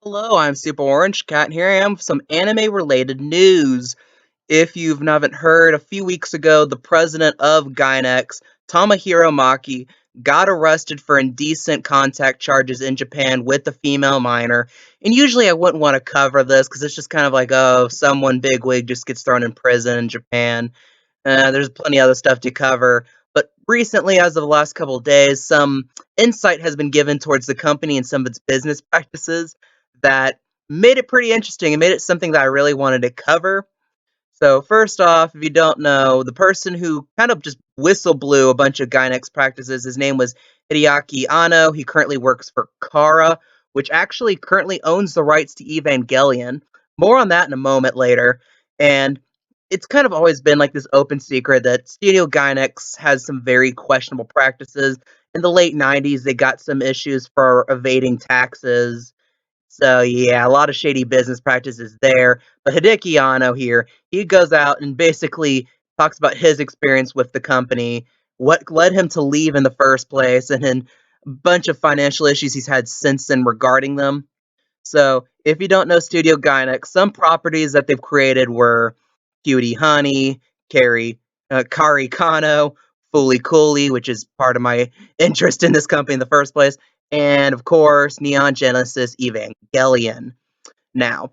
Hello, I'm Super Orange Cat, and here I am with some anime-related news. If you haven't heard, a few weeks ago, the president of Gainax, Tomohiro Maki, got arrested for indecent contact charges in Japan with a female minor. And usually I wouldn't want to cover this because it's just kind of like, oh, someone bigwig just gets thrown in prison in Japan. There's plenty of other stuff to cover. But recently, as of the last couple of days, some insight has been given towards the company and some of its business practices that made it pretty interesting and made it something that I really wanted to cover. So, first off, if you don't know, the person who kind of just whistle blew a bunch of Gainax practices, his name was Hideaki Anno. He currently works for Kara, which actually currently owns the rights to Evangelion. More on that in a moment later. And it's kind of always been like this open secret that Studio Gainax has some very questionable practices. In the late 90s, they got some issues for evading taxes. So yeah, a lot of shady business practices there. But Hideki Anno here, he goes out and basically talks about his experience with the company, what led him to leave in the first place, and then a bunch of financial issues he's had since then regarding them. So if you don't know Studio Gainax, some properties that they've created were Cutie Honey, Kari Kano, Fooly Cooly, which is part of my interest in this company in the first place, and of course, Neon Genesis Evangelion. Now,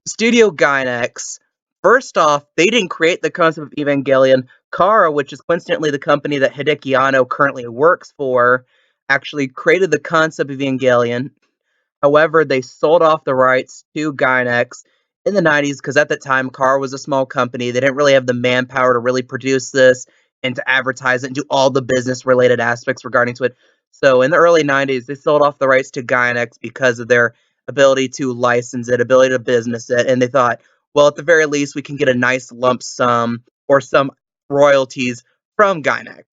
Studio Gainax, first off, they didn't create the concept of Evangelion. Kara, which is coincidentally the company that Hideki Anno currently works for, actually created the concept of Evangelion. However, they sold off the rights to Gainax in the 90s because at that time, Kara was a small company. They didn't really have the manpower to really produce this and to advertise it and do all the business related aspects regarding to it. So in the early 90s, they sold off the rights to Gainax because of their ability to license it, ability to business it, and they thought, well, at the very least, we can get a nice lump sum or some royalties from Gainax.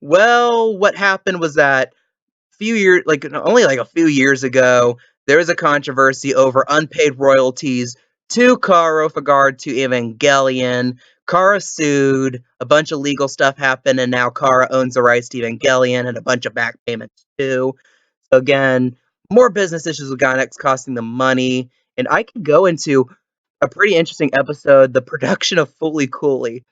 Well, what happened was that few years, like only like a few years ago, there was a controversy over unpaid royalties to Kara with regard to Evangelion. Kara sued, a bunch of legal stuff happened, and now Kara owns the rights to Evangelion and a bunch of back payments too. So again, more business issues with Gainax costing them money, and I could go into a pretty interesting episode, the production of Fully Cooley.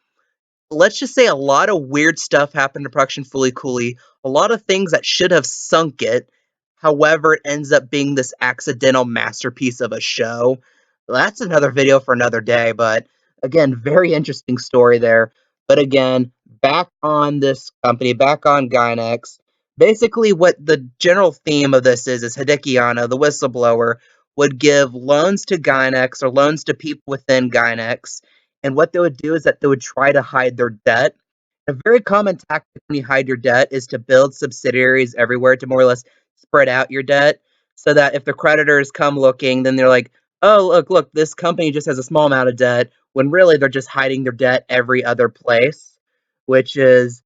Let's just say a lot of weird stuff happened to production Fully Cooley. A lot of things that should have sunk it. However, it ends up being this accidental masterpiece of a show. That's another video for another day, but again, very interesting story there. But again, back on this company, back on Gainax. Basically, what the general theme of this is Hideki Anno, the whistleblower, would give loans to Gainax or loans to people within Gainax, and what they would do is that they would try to hide their debt. A very common tactic when you hide your debt is to build subsidiaries everywhere to more or less spread out your debt so that if the creditors come looking, then they're like, oh, look, this company just has a small amount of debt, when really they're just hiding their debt every other place, which is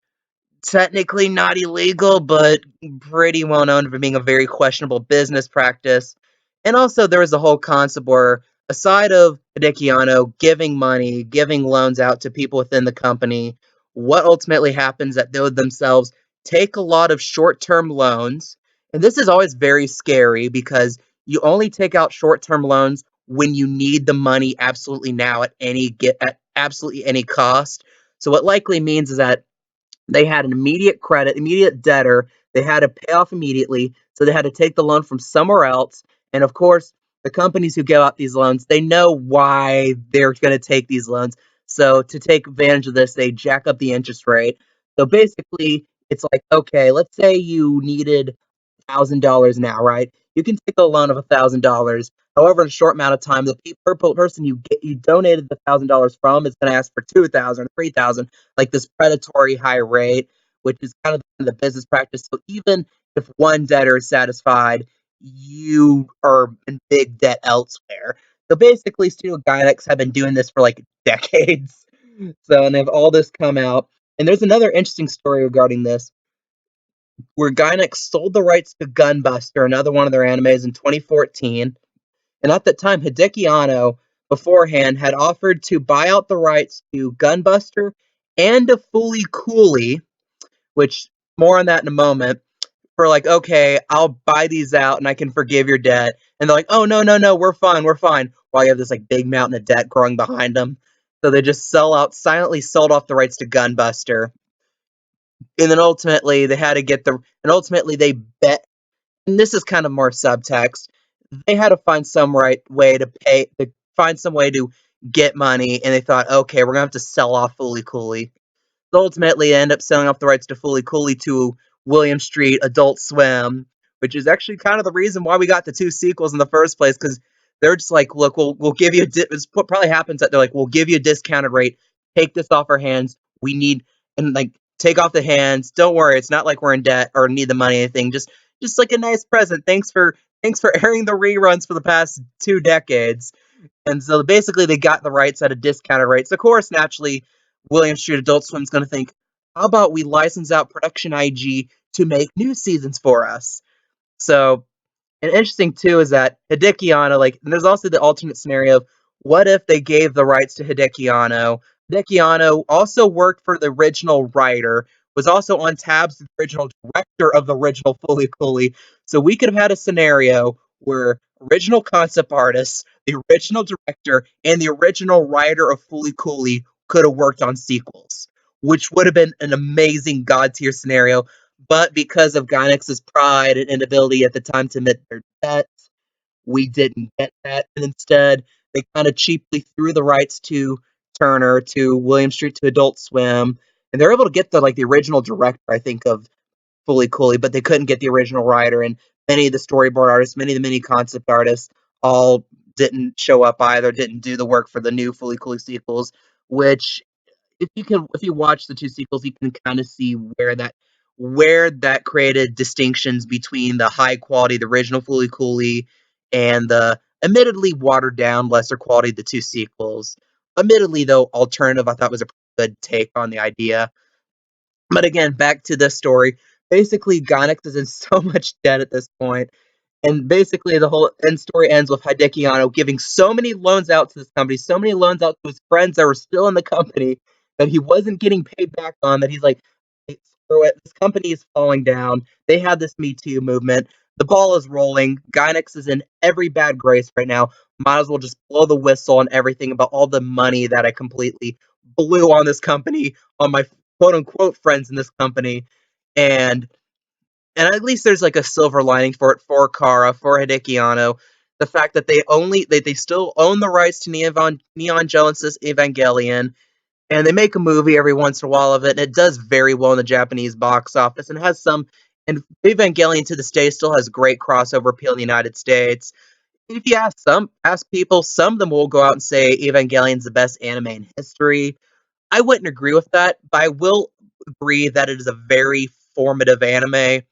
technically not illegal, but pretty well known for being a very questionable business practice. And also, there was a whole concept where, aside of Hideki Anno giving money, giving loans out to people within the company, what ultimately happens is that they would themselves take a lot of short-term loans. And this is always very scary because you only take out short-term loans when you need the money absolutely now at absolutely any cost. So what likely means is that they had an immediate credit, immediate debtor. They had to pay off immediately, so they had to take the loan from somewhere else. And of course, the companies who give out these loans, they know why they're going to take these loans. So to take advantage of this, they jack up the interest rate. So basically, it's like, okay, let's say you needed $1,000 now, right? You can take a loan of $1,000. However, in a short amount of time, the person you donated the $1,000 from is going to ask for 2,000, 3,000, like this predatory high rate, which is kind of the business practice. So even if one debtor is satisfied, you are in big debt elsewhere. So basically, Studio Gainax have been doing this for like decades. So and they have all this come out. And there's another interesting story regarding this where Gainax sold the rights to Gunbuster, another one of their animes, in 2014. And at that time, Hideki Anno, beforehand, had offered to buy out the rights to Gunbuster and to Fully Cooley, which more on that in a moment. for like, okay, I'll buy these out and I can forgive your debt. And they're like, oh no, no, no, we're fine, we're fine. While you have this like big mountain of debt growing behind them. So they just silently sold off the rights to Gunbuster. And then ultimately they had to get and ultimately they bet, and this is kind of more subtext, they had to find some way to find some way to get money, and they thought, okay, we're gonna have to sell off Fooly Cooley. Ultimately end up selling off the rights to Fooly Cooley to William Street Adult Swim, which is actually kind of the reason why we got the two sequels in the first place, because they're just like, look, we'll give you it's what probably happens that they're like, we'll give you a discounted rate, take this off our hands, we need, and like take off the hands, don't worry, it's not like we're in debt or need the money or anything, just like a nice present, thanks for airing the reruns for the past 2 decades. And so basically they got the rights at a discounted rate. So of course, naturally, William Street Adult Swim's going to think, how about we license out Production IG to make new seasons for us? So, and interesting too is that Hideaki Anno, like, and there's also the alternate scenario of what if they gave the rights to Hideaki Anno? Hideaki Anno also worked for the original writer, was also on tabs the original director of the original Fully Cooley. So we could have had a scenario where original concept artists, the original director, and the original writer of Fully Cooley could have worked on sequels, which would have been an amazing god tier scenario. But because of Gainax's pride and inability at the time to admit their debts, we didn't get that. And instead, they kind of cheaply threw the rights to Turner, to William Street, to Adult Swim, and they're able to get the original director, I think, of Fully Cooley, but they couldn't get the original writer. And many of the storyboard artists, many of the mini concept artists, all didn't show up either, didn't do the work for the new Fully Cooley sequels, which if you watch the two sequels, you can kind of see where that created distinctions between the high quality, the original Fooly Cooley, and the admittedly watered down, lesser quality, the two sequels. Admittedly, though, alternative, I thought was a good take on the idea. But again, back to this story. Basically, Gainax is in so much debt at this point, and basically, the whole end story ends with Hideaki Anno giving so many loans out to this company, so many loans out to his friends that were still in the company that he wasn't getting paid back on. That he's like, hey, screw it, this company is falling down. They had this Me Too movement. The ball is rolling. Gainax is in every bad grace right now. Might as well just blow the whistle on everything about all the money that I completely blew on this company, on my quote unquote friends in this company. And and at least there's like a silver lining for it for Kara, for Hideaki Anno. The fact that they still own the rights to Neon Genesis Evangelion, and they make a movie every once in a while of it, and it does very well in the Japanese box office, and has some. And Evangelion to this day still has great crossover appeal in the United States. If you ask people, some of them will go out and say Evangelion's the best anime in history. I wouldn't agree with that, but I will agree that it is a very formative anime, and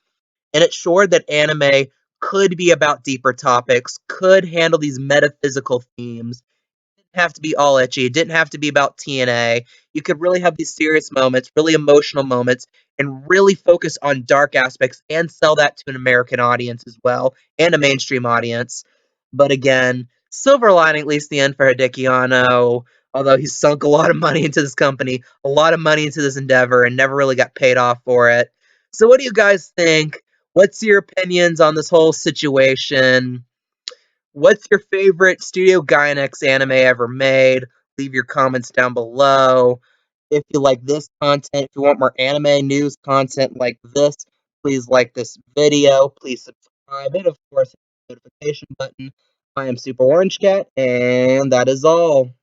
it showed that anime could be about deeper topics, could handle these metaphysical themes. It didn't have to be all etchy. It didn't have to be about TNA. You could really have these serious moments, really emotional moments, and really focus on dark aspects and sell that to an American audience as well, and a mainstream audience. But again, silver lining, at least the end for Hideaki Anno, although he sunk a lot of money into this company, a lot of money into this endeavor, and never really got paid off for it. So what do you guys think? What's your opinions on this whole situation? What's your favorite Studio Gainax anime ever made? Leave your comments down below. If you like this content, if you want more anime news content like this, please like this video. Please subscribe, and of course, hit the notification button. I am Super Orange Cat, and that is all.